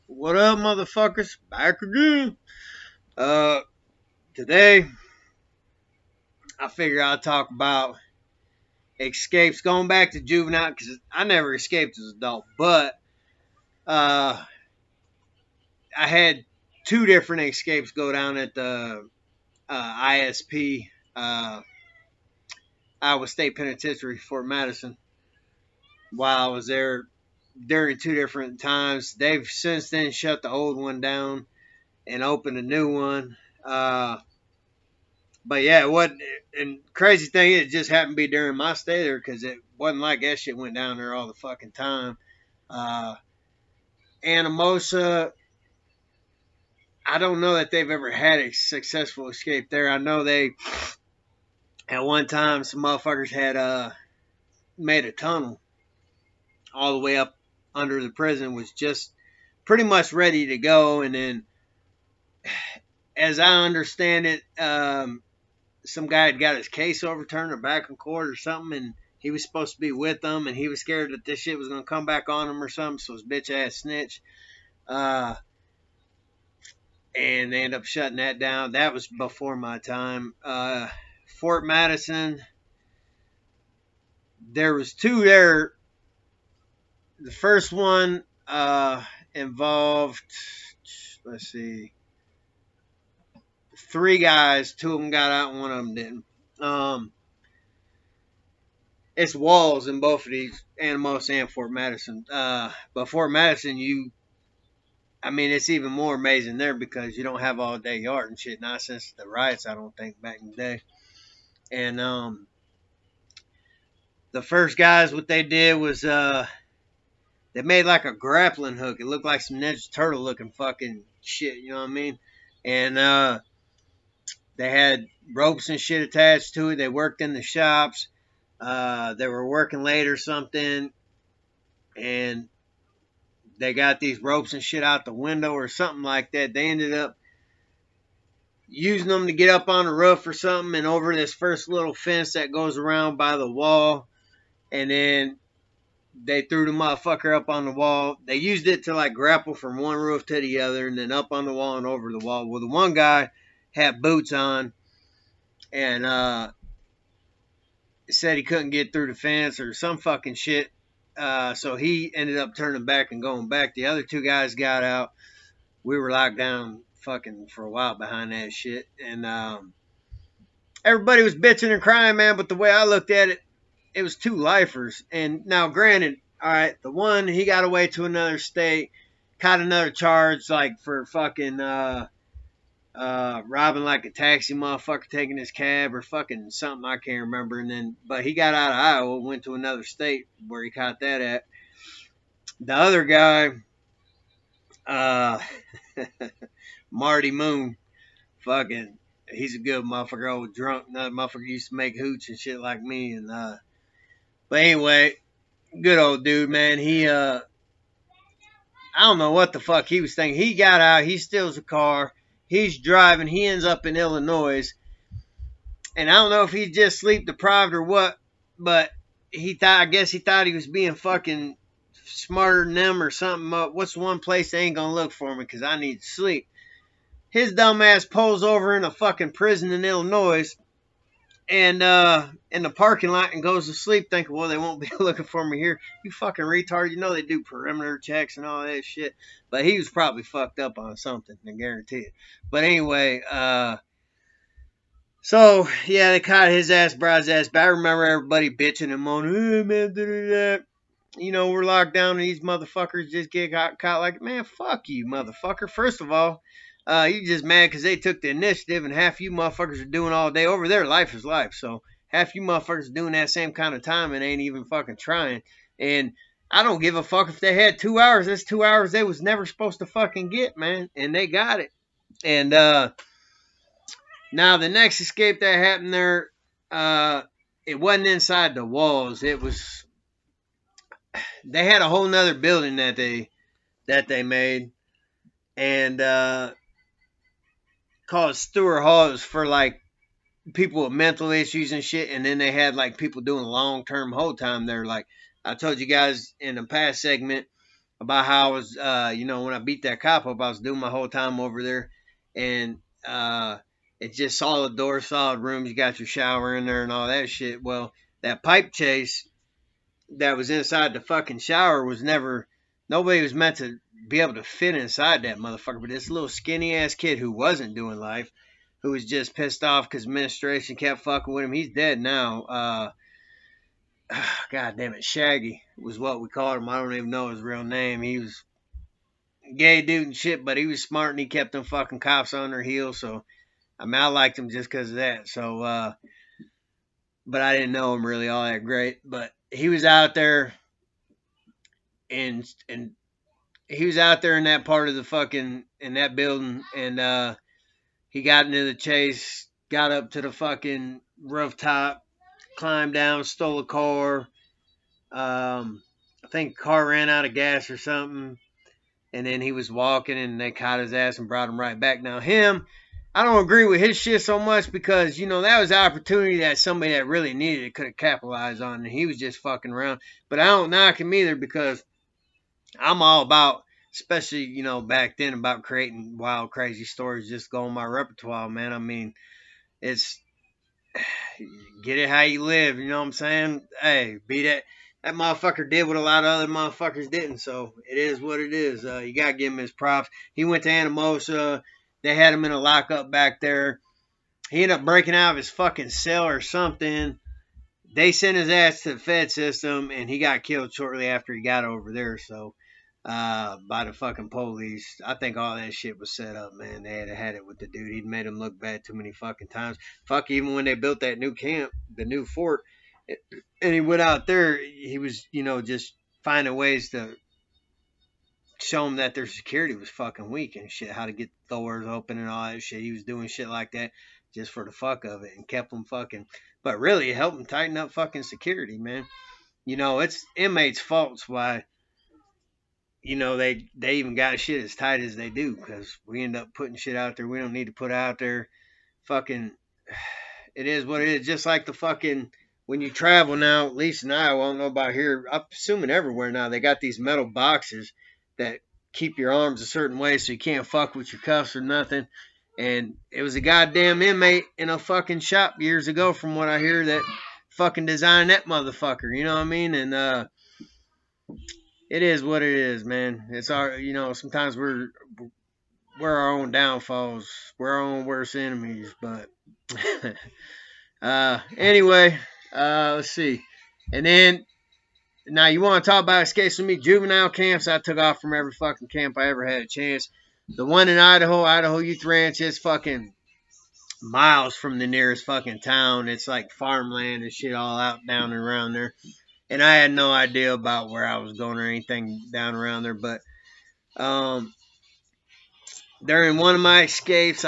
What up, motherfuckers? Back again. Uh, Today I figure I'll talk about escapes going back to juvenile because I never escaped as an adult, but uh, I had two different escapes go down at the ISP, Iowa State Penitentiary, Fort Madison, while I was there during two different times. They've since then shut the old one down and opened a new one. But yeah, what and crazy thing is, it just happened to be during my stay there because it wasn't like that shit went down there all the fucking time. Uh, Anamosa, I don't know that they've ever had a successful escape there. I know they at one time some motherfuckers had made a tunnel all the way up under the prison, was just pretty much ready to go, and then as I understand it, some guy had got his case overturned or back in court or something, and he was supposed to be with them, and he was scared that this shit was gonna come back on him or something. So his bitch ass snitched, uh, and they ended up shutting that down. That was before my time. Fort Madison, there was two there. The first one involved, let's see, three guys. Two of them got out, and one of them didn't. It's walls in both of these, Anamosa and Fort Madison. But Fort Madison, I mean, it's even more amazing there because you don't have all day yard and shit. Not since the riots, I don't think, back in the day. And the first guys, what they did was they made like a grappling hook. It looked like some Ninja Turtle looking fucking shit. You know what I mean? And they had ropes and shit attached to it. They worked in the shops. They were working late or something, and they got these ropes and shit out the window or something like that. They ended up using them to get up on the roof or something and over this first little fence that goes around by the wall. And then they threw the motherfucker up on the wall. They used it to like grapple from one roof to the other and then up on the wall and over the wall. Well, the one guy had boots on and said he couldn't get through the fence or some fucking shit. So he ended up turning back and going back. The other two guys got out. We were locked down fucking for a while behind that shit. And everybody was bitching and crying, man. But the way I looked at it, it was two lifers. And now, granted, all right, the one, he got away to another state, caught another charge, like for fucking robbing like a taxi motherfucker, taking his cab or fucking something, I can't remember. And then, but he got out of Iowa, went to another state where he caught that at. The other guy, uh, Marty Moon, fucking, he's a good motherfucker, old drunk. That motherfucker used to make hooch and shit like me. And but anyway, good old dude, man. I don't know what the fuck he was thinking. He got out, he steals a car, he's driving, he ends up in Illinois, and I don't know if he's just sleep deprived or what, but I guess he thought he was being fucking smarter than them or something. What's one place they ain't gonna look for me because I need to sleep? His dumb ass pulls over in a fucking prison in Illinois and in the parking lot and goes to sleep thinking, well, they won't be looking for me here. You fucking retard. You know they do perimeter checks and all that shit. But he was probably fucked up on something, I guarantee it. But anyway, so yeah, they caught his ass, brought his ass back. I remember everybody bitching and moaning, hey man, da-da-da. You know, we're locked down and these motherfuckers just get caught like, man, fuck you, motherfucker. First of all, you just mad because they took the initiative and half you motherfuckers are doing all day. Over there, life is life. So half you motherfuckers doing that same kind of time and ain't even fucking trying. And I don't give a fuck if they had 2 hours. That's 2 hours they was never supposed to fucking get, man. And they got it. And now the next escape that happened there, it wasn't inside the walls. It was, they had a whole nother building that they made. And called Stewart Hall. It was for like people with mental issues and shit. And then they had like people doing long term hold time there. Like I told you guys in the past segment, about how I was, when I beat that cop up, I was doing my whole time over there, and it's just solid doors, solid rooms. You got your shower in there and all that shit. Well, that pipe chase that was inside the fucking shower was never. Nobody was meant to be able to fit inside that motherfucker. But this little skinny ass kid who wasn't doing life, who was just pissed off because administration kept fucking with him. He's dead now. God damn it, Shaggy was what we called him. I don't even know his real name. He was a gay dude and shit, but he was smart and he kept them fucking cops on their heels. So I mean, I liked him just because of that. So, but I didn't know him really all that great. But he was out there, and he was out there in that part of the fucking in that building, and he got into the chase, got up to the fucking rooftop, climbed down, stole a car. I think the car ran out of gas or something, and then he was walking, and they caught his ass and brought him right back. Now him, I don't agree with his shit so much because that was the opportunity that somebody that really needed it could have capitalized on, and he was just fucking around. But I don't knock him either because I'm all about, especially back then, about creating wild, crazy stories. Just go on my repertoire, man. I mean, it's get it how you live. You know what I'm saying? Hey, be that. That motherfucker did what a lot of other motherfuckers didn't, so it is what it is. You gotta give him his props. He went to Anamosa. They had him in a lockup back there. He ended up breaking out of his fucking cell or something. They sent his ass to the Fed system, and he got killed shortly after he got over there. So, by the fucking police. I think all that shit was set up, man. They had it with the dude. He'd made him look bad too many fucking times. Fuck, even when they built that new camp, the new fort, and he went out there, he was, just finding ways to show them that their security was fucking weak and shit, how to get the doors open and all that shit. He was doing shit like that just for the fuck of it and kept them fucking. But really, it helped them tighten up fucking security, man. It's inmates' faults why they even got shit as tight as they do because we end up putting shit out there we don't need to put out there. Fucking, it is what it is. Just like the fucking when you travel now, at least in Iowa, I don't know about here. I'm assuming everywhere now they got these metal boxes that keep your arms a certain way so you can't fuck with your cuffs or nothing. And it was a goddamn inmate in a fucking shop years ago, from what I hear, that fucking designed that motherfucker. You know what I mean? And it is what it is, man. It's our, sometimes we're our own downfalls. We're our own worst enemies. But anyway, let's see. And then now you want to talk about escapes with me? Juvenile camps. I took off from every fucking camp I ever had a chance. The one in Idaho Youth Ranch, is fucking miles from the nearest fucking town. It's like farmland and shit all out down and around there. And I had no idea about where I was going or anything down around there. But during one of my escapes,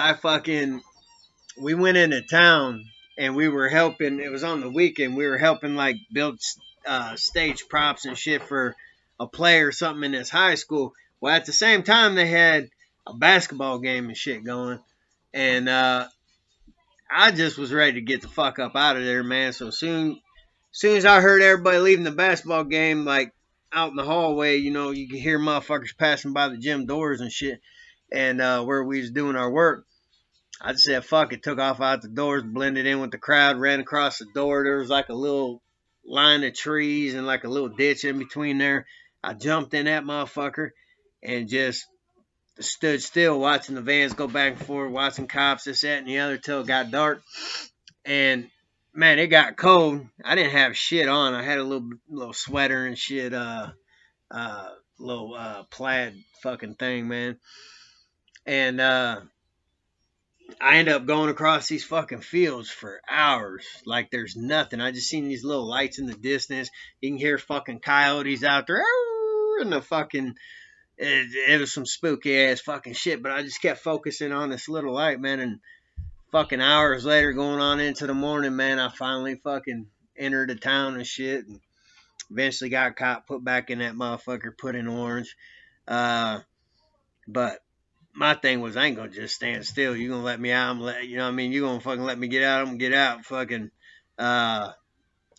we went into town and we were helping. It was on the weekend. We were helping like build stage props and shit for a play or something in this high school. Well, at the same time, they had a basketball game and shit going. And I just was ready to get the fuck up out of there, man. So soon as I heard everybody leaving the basketball game, like out in the hallway, you could hear motherfuckers passing by the gym doors and shit, and where we was doing our work. I just said, fuck it, took off out the doors, blended in with the crowd, ran across the door. There was like a little line of trees and like a little ditch in between there. I jumped in that motherfucker and just stood still watching the vans go back and forth, watching cops, this, that, and the other till it got dark. And man, it got cold. I didn't have shit on. I had a little sweater and shit, little plaid fucking thing, man. And I ended up going across these fucking fields for hours like there's nothing. I just seen these little lights in the distance. You can hear fucking coyotes out there, and the fucking it was some spooky ass fucking shit. But I just kept focusing on this little light, man, and fucking hours later, going on into the morning, man, I finally fucking entered the town and shit, and eventually got caught, put back in that motherfucker, put in orange. But my thing was, I ain't gonna just stand still. You gonna let me out? You know what I mean? You gonna fucking let me get out? I'm gonna get out. Fucking, I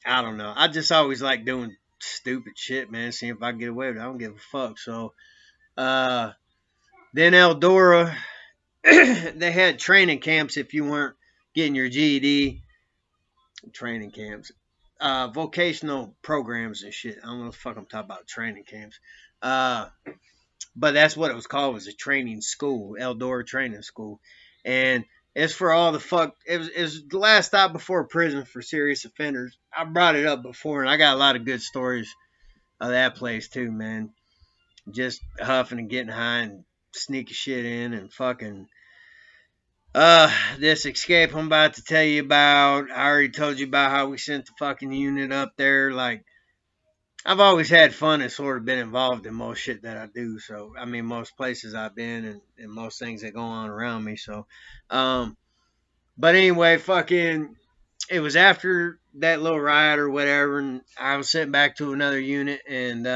don't know. I just always like doing stupid shit, man. See if I can get away with it. I don't give a fuck. So, then Eldora, they had training camps if you weren't getting your GED. Training camps, vocational programs and shit. I don't know what the fuck I'm talking about. Training camps. But that's what it was called, was a training school, Eldora Training School. And it's for all the fuck, it was the last stop before prison for serious offenders. I brought it up before, and I got a lot of good stories of that place too, man. Just huffing and getting high and sneaking shit in and fucking, this escape I'm about to tell you about. I already told you about how we sent the fucking unit up there. Like, I've always had fun and sort of been involved in most shit that I do. So, I mean, most places I've been and most things that go on around me. So, but anyway, fucking, it was after that little riot or whatever, and I was sent back to another unit and,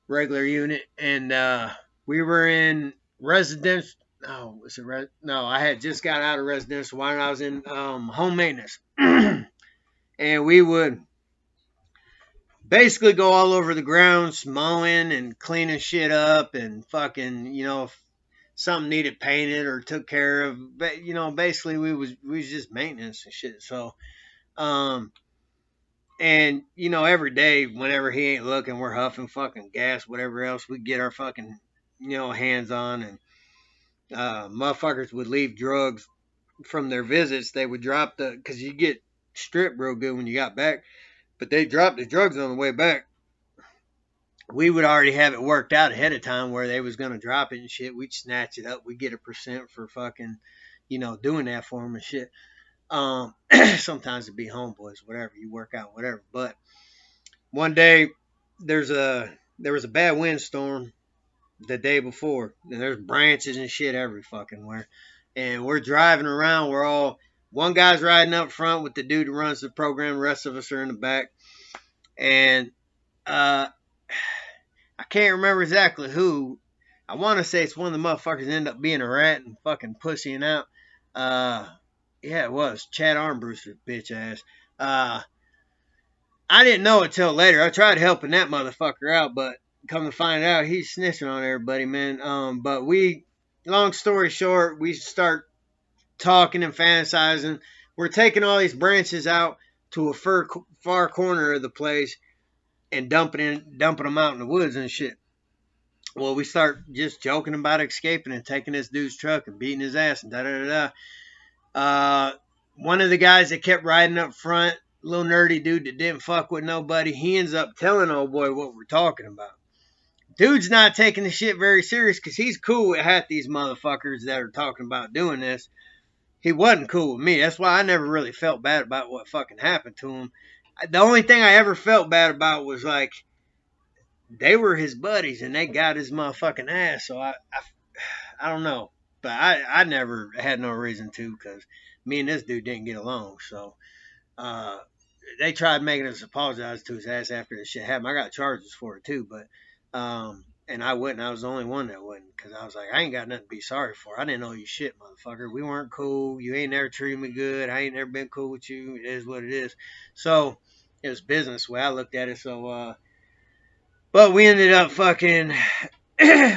regular unit, and, we were in residence. Oh, was it no? I had just got out of residence while I was in, home maintenance, and we would basically go all over the grounds, mowing and cleaning shit up, and fucking, if something needed painted or took care of, basically we was just maintenance and shit. So, and every day whenever he ain't looking, we're huffing fucking gas, whatever else we get our fucking, hands on, and motherfuckers would leave drugs from their visits. They would drop because you get stripped real good when you got back, but they dropped the drugs on the way back. We would already have it worked out ahead of time where they was going to drop it and shit. We'd snatch it up. We'd get a percent for fucking, doing that for them and shit. Sometimes it'd be homeboys, whatever. You work out, whatever. But one day, there was a bad windstorm the day before. And there's branches and shit every fucking where. And we're driving around. One guy's riding up front with the dude who runs the program. The rest of us are in the back. And, I can't remember exactly who. I want to say it's one of the motherfuckers end up being a rat and fucking pussying out. Yeah, it was. Chad Armbruster's bitch ass. I didn't know it till later. I tried helping that motherfucker out, but come to find out, he's snitching on everybody, man. But long story short, we start talking and fantasizing. We're taking all these branches out to a far corner of the place and dumping them out in the woods and shit. Well, we start just joking about escaping and taking this dude's truck and beating his ass and da-da-da-da. One of the guys that kept riding up front, little nerdy dude that didn't fuck with nobody, he ends up telling old boy what we're talking about. Dude's not taking the shit very serious because he's cool with half these motherfuckers that are talking about doing this. He wasn't cool with me. That's why I never really felt bad about what fucking happened to him. The only thing I ever felt bad about was like they were his buddies and they got his motherfucking ass. So I don't know, but I never had no reason to because me and this dude didn't get along. So they tried making us apologize to his ass after this shit happened. I got charges for it too, but and I wouldn't. I was the only one that wouldn't because I was like, I ain't got nothing to be sorry for. I didn't know you shit, motherfucker. We weren't cool. You ain't never treated me good. I ain't never been cool with you. It is what it is. So it was business the way I looked at it. So, but we ended up fucking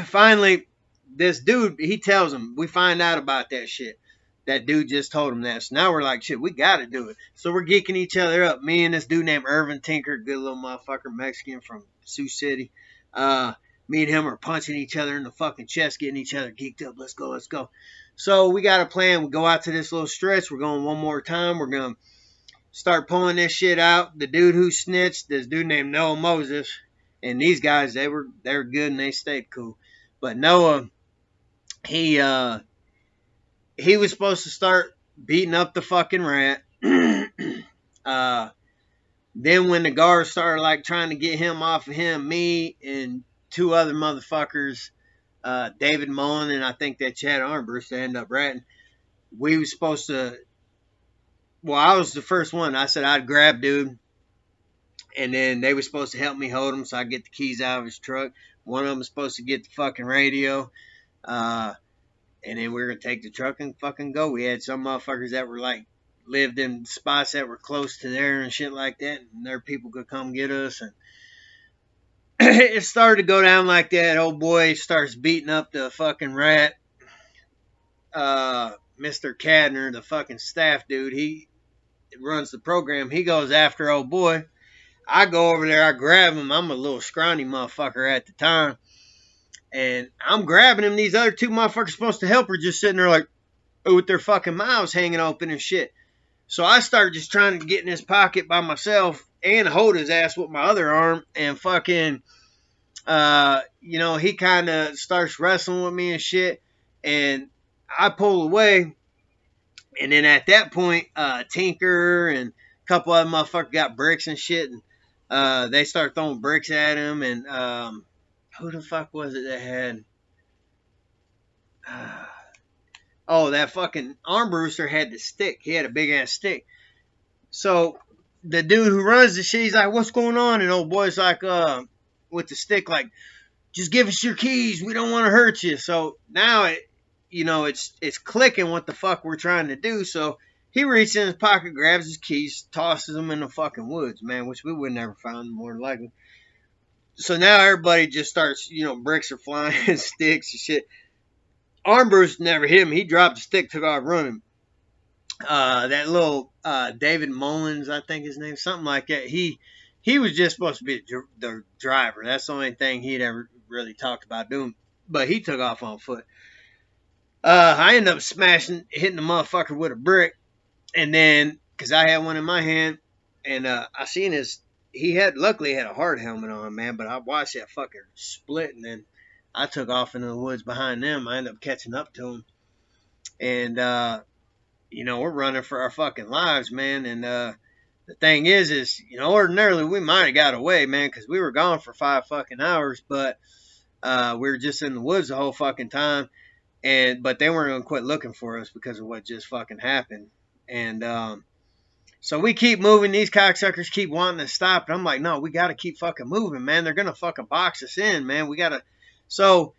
finally. This dude, he tells him, we find out about that shit. That dude just told him that. So now we're like, shit, we got to do it. So we're geeking each other up. Me and this dude named Irvin Tinker, good little motherfucker, Mexican from Sioux City. Me and him are punching each other in the fucking chest, getting each other geeked up. Let's go, let's go. So we got a plan. We go out to this little stretch. We're going one more time. We're going to start pulling this shit out. The dude who snitched, this dude named Noah Moses. And these guys, they were good and they stayed cool. But Noah, he was supposed to start beating up the fucking rat. Then when the guards started like trying to get him off of him, me and two other motherfuckers, David Mullen and I think that Chad Armbruster ended up ratting. We was supposed to, well, I was the first one. I said I'd grab dude. And then they were supposed to help me hold him so I get the keys out of his truck. One of them was supposed to get the fucking radio. And then we were going to take the truck and fucking go. We had some motherfuckers that were like lived in spots that were close to there and shit like that, and there people could come get us. And it started to go down like that. Old boy starts beating up the fucking rat. Mr. Cadner, the fucking staff dude, he runs the program. He goes after old boy. I go over there, I grab him. I'm a little scrawny motherfucker at the time. And I'm grabbing him. These other two motherfuckers supposed to help are just sitting there like, with their fucking mouths hanging open and shit. So I started just trying to get in his pocket by myself and hold his ass with my other arm. And fucking, he kind of starts wrestling with me and shit. And I pull away. And then at that point, Tinker and a couple other motherfuckers got bricks and shit. And they start throwing bricks at him. And who the fuck was it that had... that fucking Armbruster had the stick. He had a big ass stick. So the dude who runs the shit, he's like, what's going on? And old boy's like, with the stick, like, just give us your keys. We don't want to hurt you. So now it's clicking what the fuck we're trying to do. So he reaches in his pocket, grabs his keys, tosses them in the fucking woods, man, which we would never find more than likely. So now everybody just starts, bricks are flying, sticks and shit. Armbruster never hit him. He dropped the stick, took off running. That little David Mullins, I think his name, something like that. He was just supposed to be the driver. That's the only thing he'd ever really talked about doing. But he took off on foot. I ended up hitting the motherfucker with a brick. And then, because I had one in my hand, and I seen luckily he had a hard helmet on, man. But I watched that fucker split, and then I took off into the woods behind them. I ended up catching up to him. And, we're running for our fucking lives, man. And the thing is, ordinarily we might have got away, man, because we were gone for 5 fucking hours. But we were just in the woods the whole fucking time. But they weren't going to quit looking for us because of what just fucking happened. And so we keep moving. These cocksuckers keep wanting to stop. And I'm like, no, we got to keep fucking moving, man. They're going to fucking box us in, man. We got to. So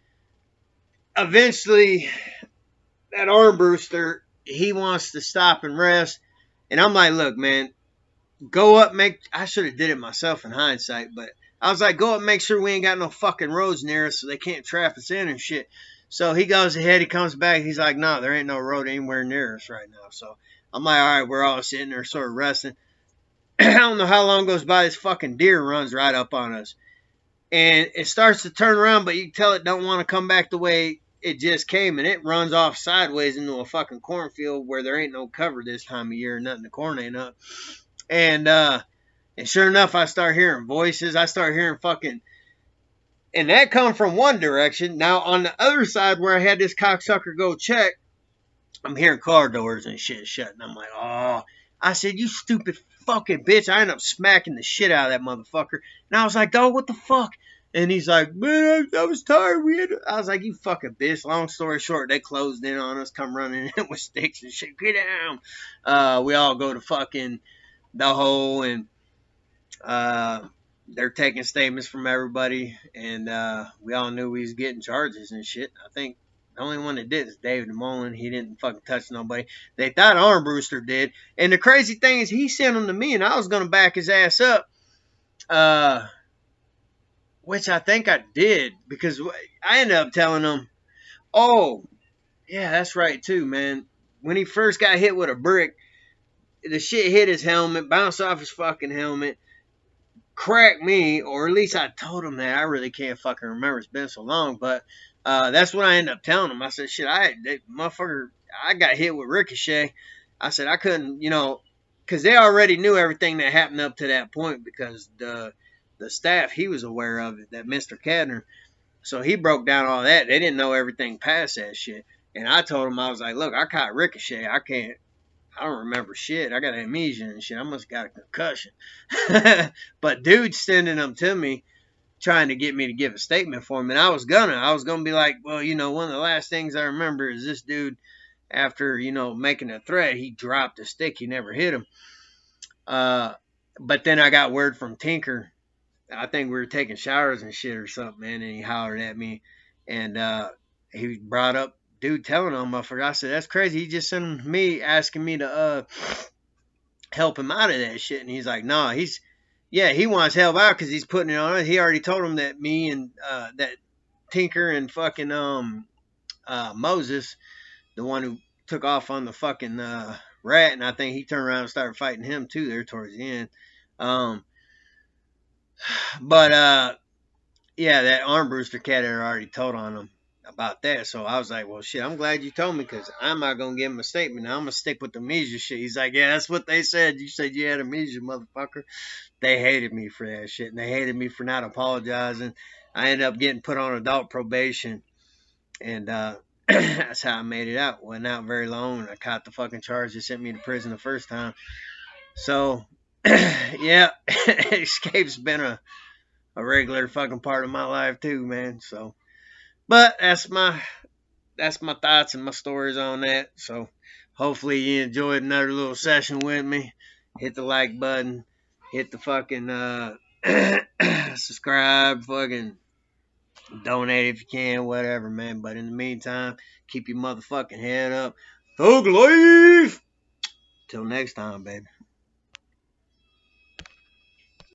eventually that Armbruster, he wants to stop and rest. And I'm like, look, man, go up, I should have did it myself in hindsight, but I was like, go up, make sure we ain't got no fucking roads near us so they can't trap us in and shit. So he goes ahead, he comes back, he's like, no, there ain't no road anywhere near us right now. So I'm like, all right, we're all sitting there sort of resting. I don't know how long goes by, this fucking deer runs right up on us. And it starts to turn around, but you can tell it don't want to come back the way it just came. And it runs off sideways into a fucking cornfield where there ain't no cover this time of year. Nothing, the corn ain't up. And sure enough, I start hearing voices. I start hearing fucking... And that come from one direction. Now, on the other side where I had this cocksucker go check, I'm hearing car doors and shit shutting. I'm like, oh. I said, you stupid fucking bitch. I ended up smacking the shit out of that motherfucker. And I was like, dog, what the fuck? And he's like, man, I was tired. I was like, you fucking bitch. Long story short, they closed in on us, come running in with sticks and shit. Get down. We all go to fucking the hole, and they're taking statements from everybody. And we all knew we was getting charges and shit. I think the only one that did is David Mullen. He didn't fucking touch nobody. They thought Armbruster did. And the crazy thing is he sent them to me, and I was going to back his ass up. Which I think I did, because I ended up telling him, oh, yeah, that's right too, man. When he first got hit with a brick, the shit hit his helmet, bounced off his fucking helmet, cracked me, or at least I told him that. I really can't fucking remember. It's been so long, but that's what I ended up telling him. I said, shit, I got hit with ricochet. I said, I couldn't, because they already knew everything that happened up to that point, because the staff, he was aware of it, that Mr. Cadner. So he broke down all that. They didn't know everything past that shit. And I told him, I was like, look, I caught ricochet. I don't remember shit. I got amnesia and shit. I must have got a concussion. But dude's sending them to me, trying to get me to give a statement for him. And I was gonna be like, well, one of the last things I remember is this dude, after, making a threat, he dropped a stick. He never hit him. But then I got word from Tinker. I think we were taking showers and shit or something, man, and he hollered at me. And he brought up dude telling him, I said, that's crazy. He just sent me asking me to help him out of that shit. And he's like, no, he wants help out because he's putting it on us. He already told him that me and that Tinker and fucking Moses, the one who took off on the fucking rat, and I think he turned around and started fighting him too there towards the end. Um, but yeah, that Armbruster cat had already told on him about that. So I was like, well, shit, I'm glad you told me because I'm not going to give him a statement. Now I'm going to stick with the amnesia shit. He's like, yeah, that's what they said. You said you had amnesia, motherfucker. They hated me for that shit, and they hated me for not apologizing. I ended up getting put on adult probation, and that's how I made it out. Went out very long, and I caught the fucking charge that sent me to prison the first time. So, yeah, escape's been a regular fucking part of my life too, man. So, but that's my thoughts and my stories on that. So, hopefully you enjoyed another little session with me. Hit the like button, hit the fucking subscribe, fucking donate if you can, whatever, man. But in the meantime, keep your motherfucking head up. Thug life. Till next time, baby.